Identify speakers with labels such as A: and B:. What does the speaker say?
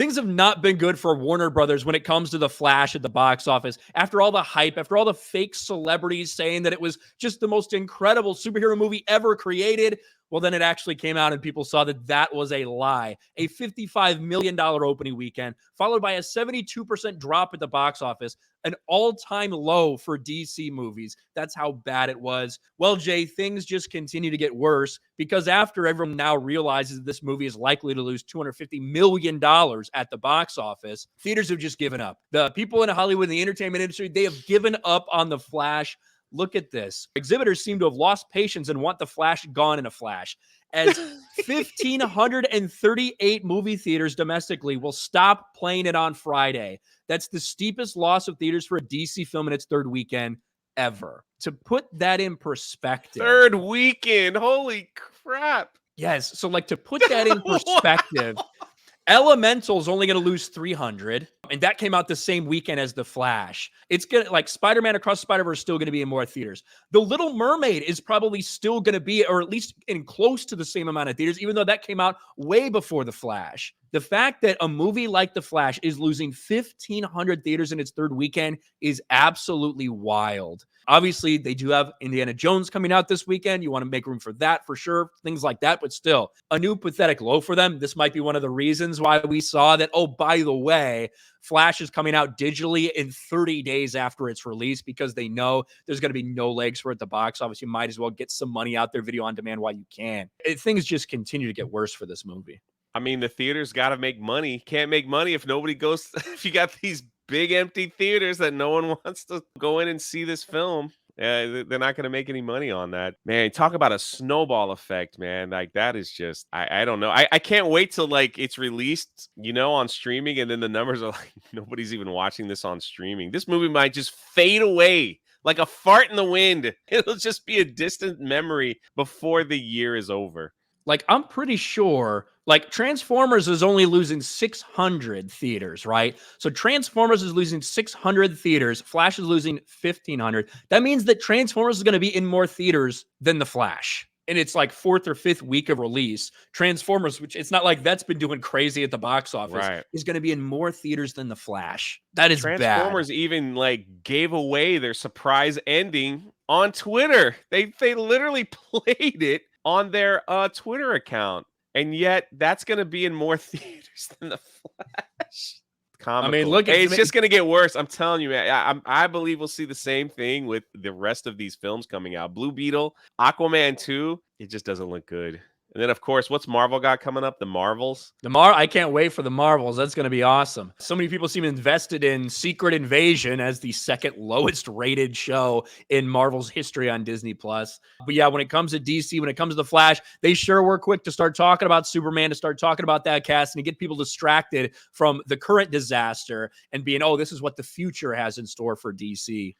A: Things have not been good for Warner Brothers when it comes to The Flash at the box office. After all the hype, after all the fake celebrities saying that it was just the most incredible superhero movie ever created, well, then it actually came out and people saw that that was a lie. A $55 million opening weekend, followed by a 72% drop at the box office, an all-time low for DC movies. That's how bad it was. Well, Jay, things just continue to get worse because after everyone now realizes this movie is likely to lose $250 million at the box office, theaters have just given up. The people in Hollywood and the entertainment industry, they have given up on The Flash. Look at this. Exhibitors seem to have lost patience and want The Flash gone in a flash, as 1,538 movie theaters domestically will stop playing it on Friday. That's the steepest loss of theaters for a DC film in its third weekend ever. To put that in perspective.
B: Third weekend. Holy crap.
A: Yes. So, like, to put that in perspective, Elemental's only going to lose 300, and that came out the same weekend as The Flash. It's going to, like, Spider-Man Across the Spider-Verse is still going to be in more theaters. The Little Mermaid is probably still going to be, or at least in close to the same amount of theaters, even though that came out way before The Flash. The fact that a movie like The Flash is losing 1,500 theaters in its third weekend is absolutely wild. Obviously, they do have Indiana Jones coming out this weekend. You want to make room for that for sure, things like that. But still, a new pathetic low for them. This might be one of the reasons why we saw that, oh, by the way, Flash is coming out digitally in 30 days after its release because they know there's going to be no legs for it at the box office. You might as well get some money out there video on demand while you can. Things just continue to get worse for this movie.
B: I mean, the theaters got to make money. Can't make money if nobody goes. If you got these big empty theaters that no one wants to go in and see this film, they're not going to make any money on that. Man, talk about a snowball effect, man. Like, that is just, I don't know. I can't wait till, like, it's released, on streaming, and then the numbers are like, nobody's even watching this on streaming. This movie might just fade away like a fart in the wind. It'll just be a distant memory before the year is over.
A: Like, I'm pretty sure, like, Transformers is only losing 600 theaters, right? So Transformers is losing 600 theaters. Flash is losing 1,500. That means that Transformers is going to be in more theaters than The Flash. And it's like fourth or fifth week of release. Transformers, which it's not like that's been doing crazy at the box office,
B: right,
A: is going to be in more theaters than The Flash. That is
B: Transformers
A: bad.
B: even, like, gave away their surprise ending on Twitter. They literally played it on their Twitter account, and yet that's going to be in more theaters than The Flash. Comical.
A: I mean, look,
B: it's just going to get worse. I'm telling you, man. I believe we'll see the same thing with the rest of these films coming out. Blue Beetle, Aquaman 2, it just doesn't look good. And then, of course, what's Marvel got coming up? The Marvels.
A: I can't wait for the Marvels. That's going to be awesome. So many people seem invested in Secret Invasion as the second lowest rated show in Marvel's history on Disney+. But yeah, when it comes to DC, when it comes to The Flash, they sure were quick to start talking about Superman, to start talking about that cast, and to get people distracted from the current disaster and being, oh, this is what the future has in store for DC.